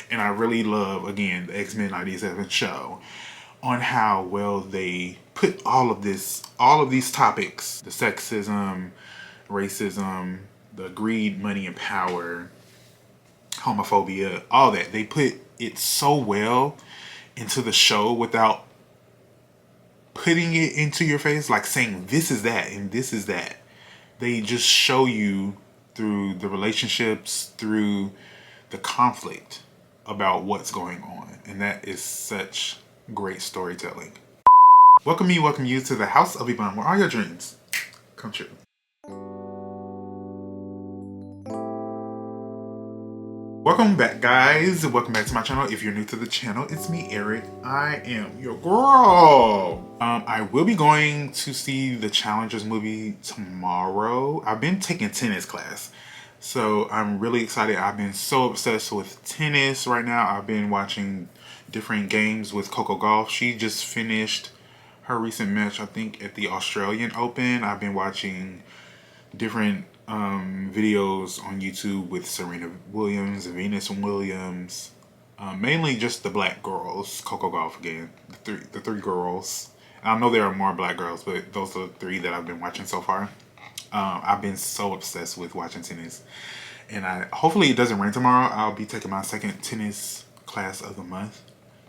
And I really love, again, the Xmen 97 show on how well they put all of these topics, the sexism, racism, the greed, money, and power, homophobia, all that. They put it so well into the show without putting it into your face, like saying this is that and this is that. They just show you through the relationships, through the conflict about what's going on. And that is such great storytelling. Welcome you to the House of Iban, where all your dreams come true. Welcome back, guys. Welcome back to my channel. If you're new to the channel, it's me, Eric. I am your girl. I will be going to see the Challengers movie tomorrow. I've been taking tennis class, so I'm really excited. I've been so obsessed with tennis right now. I've been watching different games with Coco Golf. She just finished her recent match, I think, at the Australian Open. I've been watching different videos on YouTube with Serena Williams, Venus Williams, mainly just the black girls. Coco Golf again, the three girls. I know there are more black girls, but those are the three that I've been watching so far. I've been so obsessed with watching tennis, and hopefully it doesn't rain tomorrow. I'll be taking my second tennis class of the month.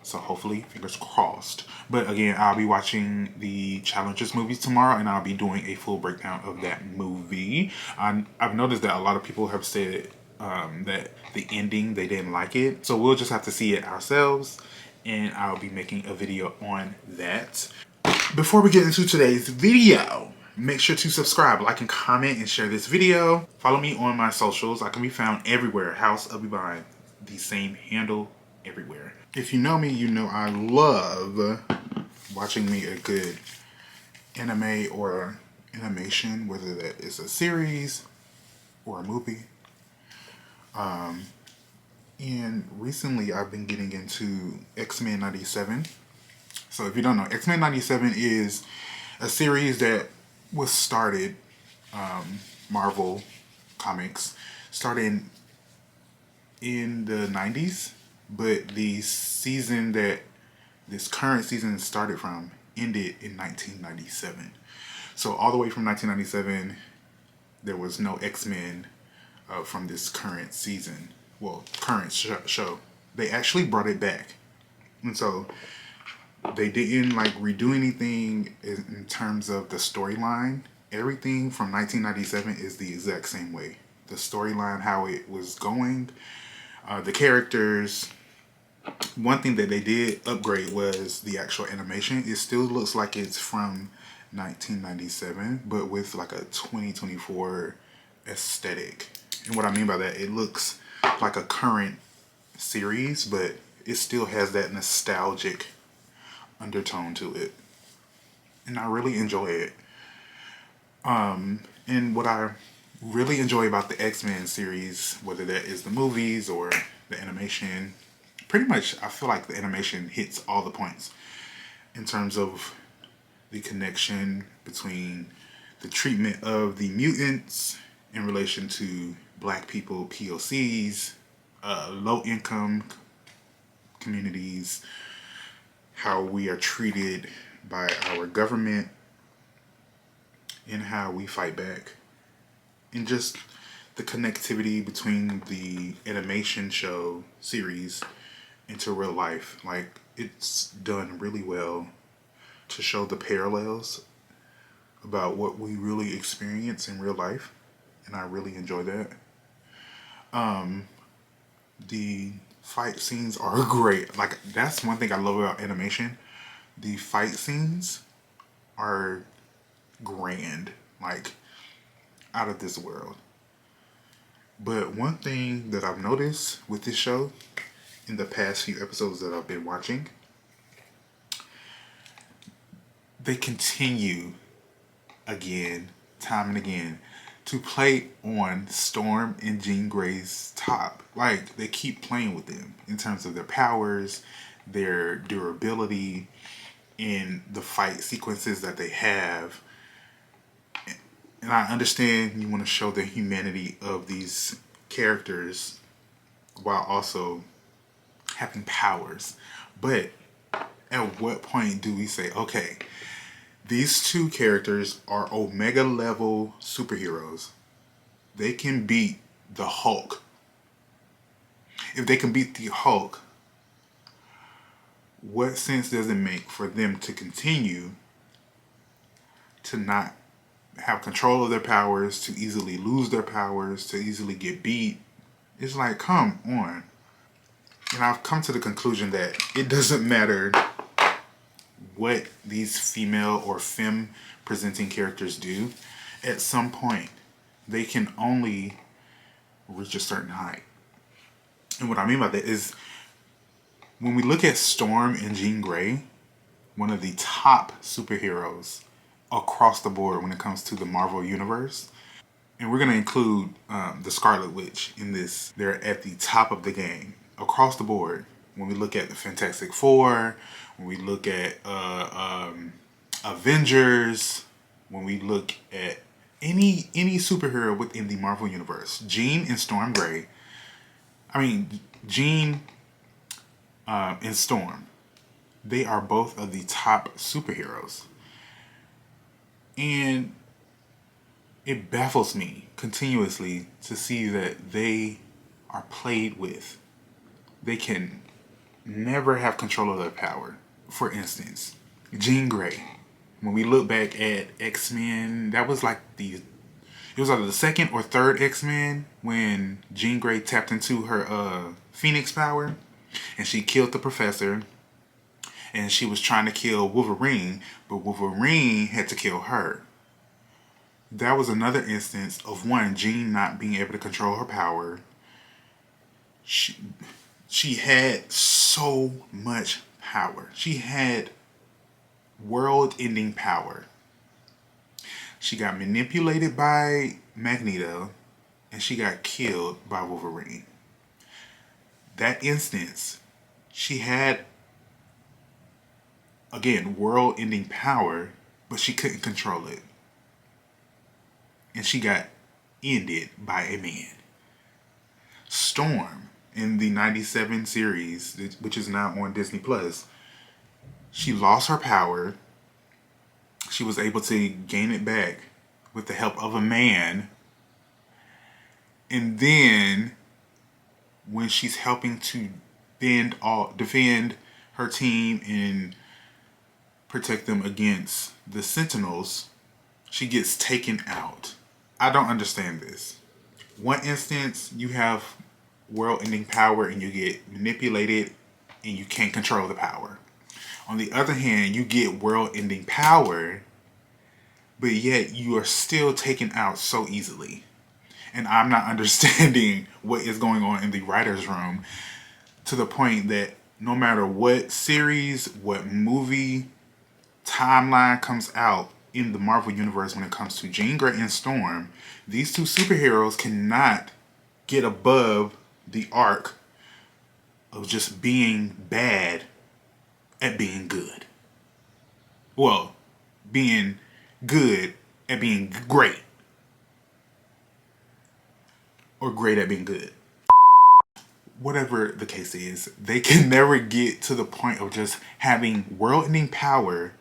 So hopefully, fingers crossed. But again, I'll be watching the Challengers movies tomorrow, and I'll be doing a full breakdown of that movie. I've noticed that a lot of people have said that the ending, they didn't like it. So we'll just have to see it ourselves, and I'll be making a video on that. Before we get into today's video, make sure to subscribe, like, and comment, and share this video. Follow me on my socials. I can be found everywhere. House of Iban, the same handle everywhere. If you know me, you know I love watching me a good anime or animation, whether that is a series or a movie. And recently I've been getting into Xmen 97. So if you don't know, Xmen 97 is a series that was started, Marvel Comics, started in the 90s. But the season that this current season started from ended in 1997. So all the way from 1997, there was no X-Men from this current season. Well, current show. They actually brought it back. And so they didn't redo anything in terms of the storyline. Everything from 1997 is the exact same way. The storyline, how it was going, the characters. One thing that they did upgrade was the actual animation. It still looks like it's from 1997, but with like a 2024 aesthetic. And what I mean by that, it looks like a current series, but it still has that nostalgic undertone to it. And I really enjoy it. And what I really enjoy about the X-Men series, whether that is the movies or the animation, pretty much I feel like the animation hits all the points in terms of the connection between the treatment of the mutants in relation to black people, POCs, low income communities, how we are treated by our government, and how we fight back, and just the connectivity between the animation show series into real life. Like, it's done really well to show the parallels about what we really experience in real life, and I really enjoy that. The fight scenes are great. Like, that's one thing I love about animation. The fight scenes are grand, like out of this world. But one thing that I've noticed with this show in the past few episodes that I've been watching, they continue again, time and again, to play on Storm and Jean Grey's top. Like, they keep playing with them in terms of their powers, their durability, and the fight sequences that they have. And I understand you want to show the humanity of these characters while also having powers. But at what point do we say, okay, these two characters are Omega level superheroes. They can beat the Hulk. If they can beat the Hulk, what sense does it make for them to continue to not have control of their powers, to easily lose their powers, to easily get beat? It's like, come on. And I've come to the conclusion that it doesn't matter what these female or femme presenting characters do. At some point, they can only reach a certain height. And what I mean by that is, when we look at Storm and Jean Grey, one of the top superheroes across the board when it comes to the Marvel Universe, and we're going to include the Scarlet Witch in this. They're at the top of the game across the board. When we look at the Fantastic Four, when we look at Avengers, when we look at any superhero within the Marvel Universe, Jean and Storm Grey, Jean and Storm, they are both of the top superheroes. And it baffles me continuously to see that they are played with. They can never have control of their power. For instance, Jean Grey. When we look back at Xmen, that was like it was either the second or third Xmen when Jean Grey tapped into her Phoenix power and she killed the professor, and she was trying to kill Wolverine, but Wolverine had to kill her. That was another instance of Jean not being able to control her power. She had so much power. She had world-ending power. She got manipulated by Magneto, and she got killed by Wolverine. That instance, she had, again, world-ending power, but she couldn't control it. And she got ended by a man. Storm, in the 97 series, which is now on Disney Plus, she lost her power. She was able to gain it back with the help of a man. And then, when she's helping to defend her team and protect them against the Sentinels, she gets taken out. I don't understand this. One instance, you have world-ending power and you get manipulated and you can't control the power. On the other hand, you get world-ending power, but yet you are still taken out so easily. And I'm not understanding what is going on in the writer's room, to the point that no matter what series, what movie timeline comes out in the Marvel Universe when it comes to Jean Grey and Storm, these two superheroes cannot get above the arc of just being bad at being good. Well, being good at being great. Or great at being good. Whatever the case is, they can never get to the point of just having world-ending power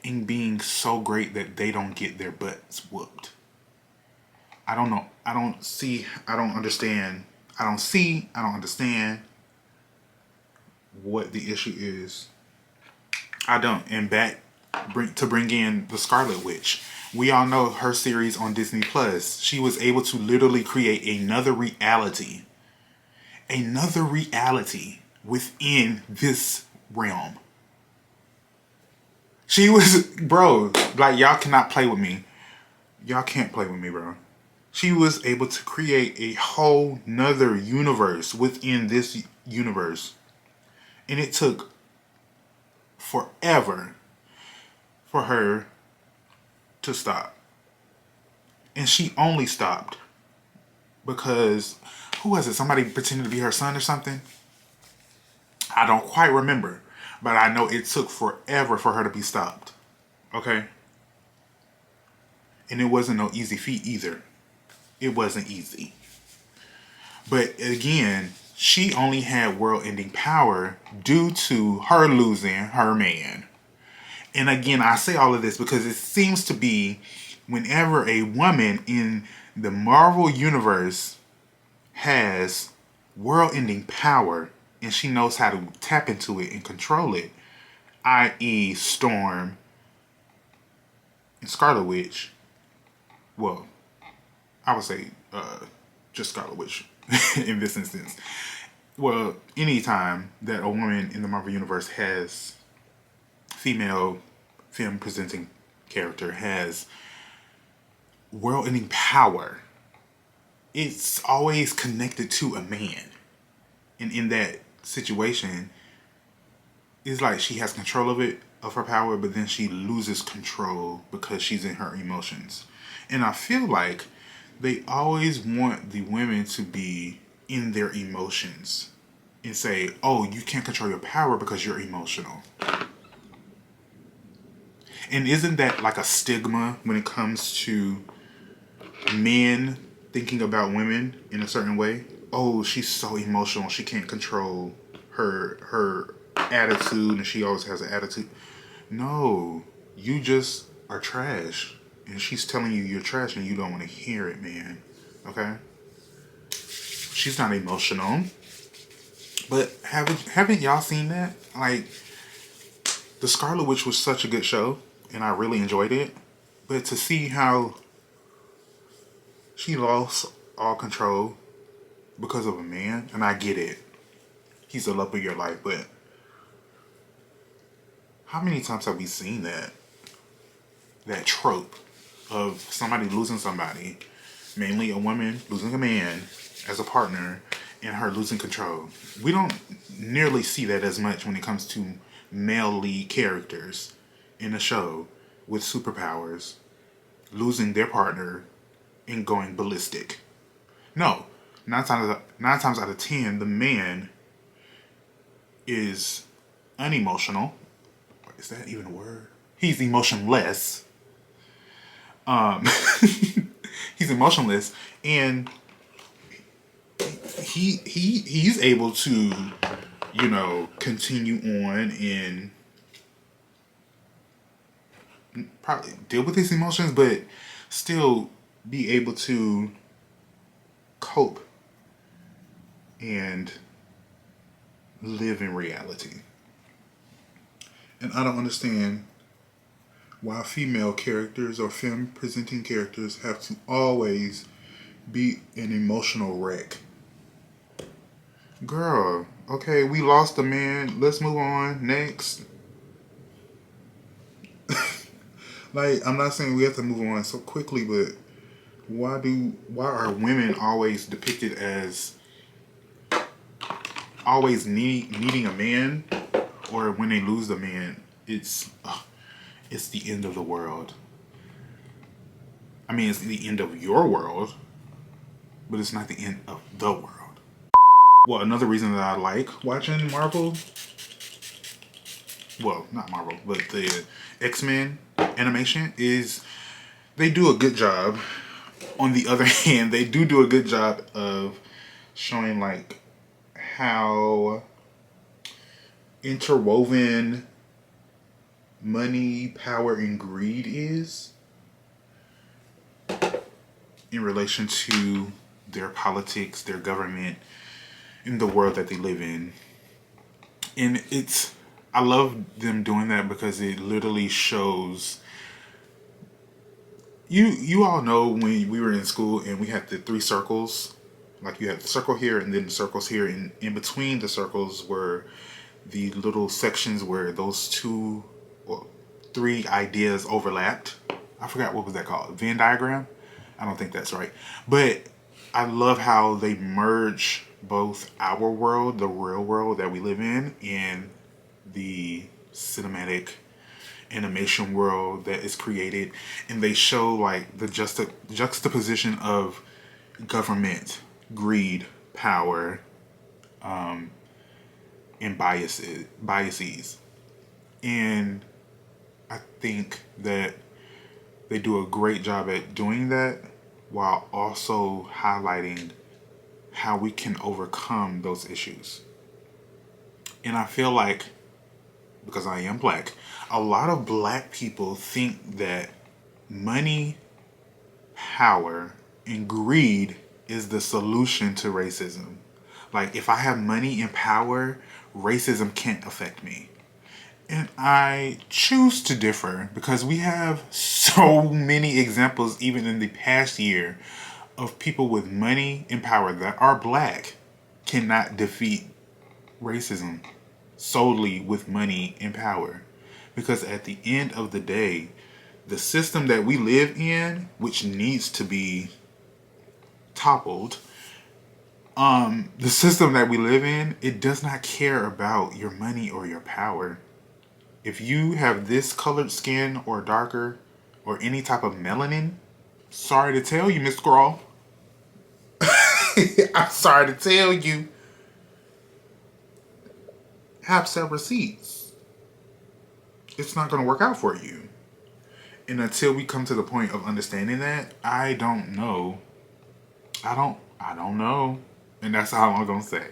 and being so great that they don't get their butts whooped. I don't know. I don't understand what the issue is. I don't. And bring in the Scarlet Witch. We all know her series on Disney Plus. She was able to literally create another reality. Another reality within this realm. She was, bro, like, y'all cannot play with me. Y'all can't play with me, bro. She was able to create a whole nother universe within this universe. And it took forever for her to stop. And she only stopped because, who was it? Somebody pretended to be her son or something? I don't quite remember. But I know it took forever for her to be stopped. Okay? And it wasn't no easy feat either. It wasn't easy. But again, she only had world-ending power due to her losing her man. And again, I say all of this because it seems to be whenever a woman in the Marvel Universe has world-ending power and she knows how to tap into it and control it, i.e. Storm and Scarlet Witch, well, I would say just Scarlet Witch in this instance. Well, anytime that a woman in the Marvel Universe has female film presenting character has world-ending power, it's always connected to a man. And in that situation, it's like she has control of it, of her power, but then she loses control because she's in her emotions. And I feel like they always want the women to be in their emotions and say, oh, you can't control your power because you're emotional. And isn't that like a stigma when it comes to men thinking about women in a certain way? Oh, she's so emotional. She can't control her attitude and she always has an attitude. No, you just are trash. And she's telling you you're trash and you don't want to hear it, man. Okay? She's not emotional. But haven't y'all seen that? Like, The Scarlet Witch was such a good show, and I really enjoyed it. But to see how she lost all control because of a man, and I get it. He's the love of your life, but how many times have we seen that? That trope of somebody losing somebody, mainly a woman losing a man as a partner, and her losing control. We don't nearly see that as much when it comes to male lead characters in a show with superpowers losing their partner and going ballistic. No, nine times out of 10, the man is unemotional. Is that even a word? He's emotionless. He's emotionless, and he's able to, continue on and probably deal with his emotions, but still be able to cope and live in reality. And I don't understand why female characters or film presenting characters have to always be an emotional wreck. Girl, okay, we lost a man. Let's move on. Next. Like, I'm not saying we have to move on so quickly, but why are women always depicted as always needing a man, or when they lose the man, it's the end of the world. I mean, it's the end of your world, but it's not the end of the world. Well, another reason that I like watching Marvel, well, not Marvel, but the Xmen animation is they do a good job. On the other hand, they do a good job of showing like how interwoven money, power, and greed is in relation to their politics, their government, in the world that they live in. And I love them doing that because it literally shows. You all know when we were in school and we had the three circles, like you had the circle here and then the circles here, and in between the circles were the little sections where those three ideas overlapped. I forgot what was that called, Venn diagram? I don't think that's right. But I love how they merge both our world, the real world that we live in, and the cinematic animation world that is created, and they show like the juxtaposition of government, greed, power, and biases. And I think that they do a great job at doing that while also highlighting how we can overcome those issues. And I feel like, because I am black, a lot of black people think that money, power, and greed is the solution to racism. Like, if I have money and power, racism can't affect me. And I choose to differ because we have so many examples, even in the past year, of people with money and power that are black cannot defeat racism solely with money and power. Because at the end of the day, the system that we live in, which needs to be toppled, the system that we live in, it does not care about your money or your power. If you have this colored skin or darker or any type of melanin, sorry to tell you, Miss Squirrel. I'm sorry to tell you. Have several receipts. It's not going to work out for you. And until we come to the point of understanding that, I don't know. I don't know. And that's all I'm going to say.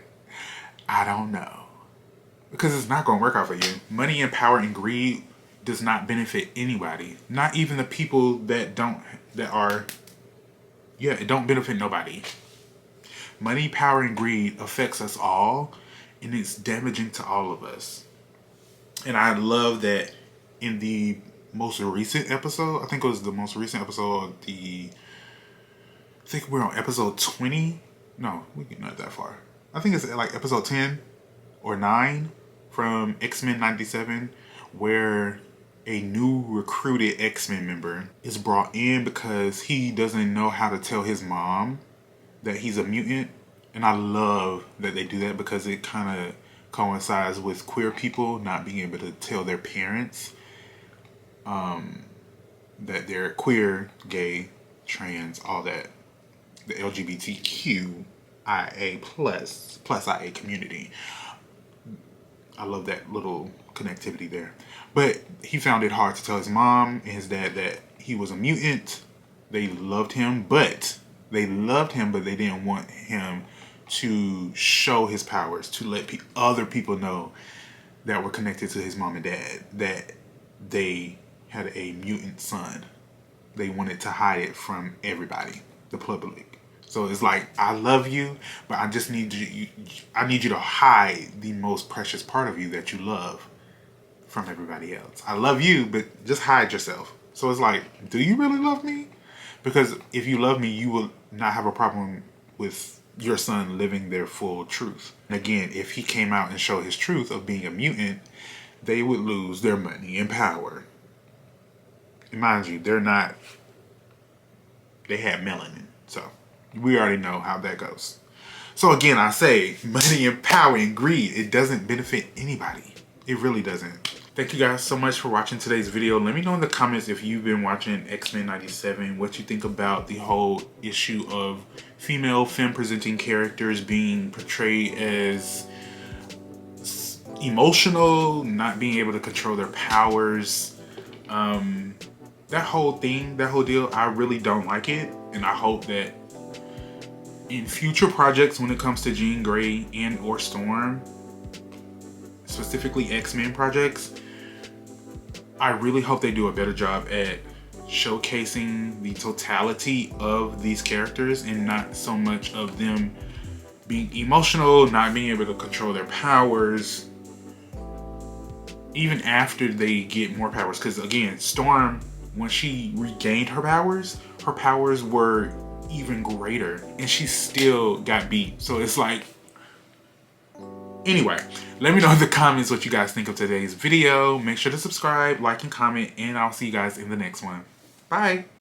I don't know. Because it's not going to work out for you. Money and power and greed does not benefit anybody. Not even the people that it don't benefit nobody. Money, power, and greed affects us all, and it's damaging to all of us. And I love that in the most recent episode, I think it was the most recent episode, I think we're on episode 20. No, we're not that far. I think it's like episode 10 or 9 from Xmen 97, where a new recruited Xmen member is brought in because he doesn't know how to tell his mom that he's a mutant. And I love that they do that because it kind of coincides with queer people not being able to tell their parents that they're queer, gay, trans, all that. The LGBTQIA plus IA community. I love that little connectivity there. But he found it hard to tell his mom and his dad that he was a mutant. They loved him, but they didn't want him to show his powers, to let other people know that were connected to his mom and dad that they had a mutant son. They wanted to hide it from everybody, the public. So it's like, I love you, but I just need you. I need you to hide the most precious part of you that you love from everybody else. I love you, but just hide yourself. So it's like, do you really love me? Because if you love me, you will not have a problem with your son living their full truth. And again, if he came out and showed his truth of being a mutant, they would lose their money and power. And mind you, they had melanin. So we already know how that goes. So again, I say money and power and greed, it doesn't benefit anybody. It really doesn't. Thank you guys so much for watching today's video. Let me know in the comments if you've been watching Xmen 97, what you think about the whole issue of female femme-presenting characters being portrayed as emotional, not being able to control their powers. That whole deal, I really don't like it. And I hope that in future projects, when it comes to Jean Grey and or Storm, specifically X-Men projects, I really hope they do a better job at showcasing the totality of these characters and not so much of them being emotional, not being able to control their powers, even after they get more powers. Because again, Storm, when she regained her powers were even greater, and she still got beat. So it's like, anyway, let me know in the comments what you guys think of today's video. Make sure to subscribe, like, and comment, and I'll see you guys in the next one. Bye!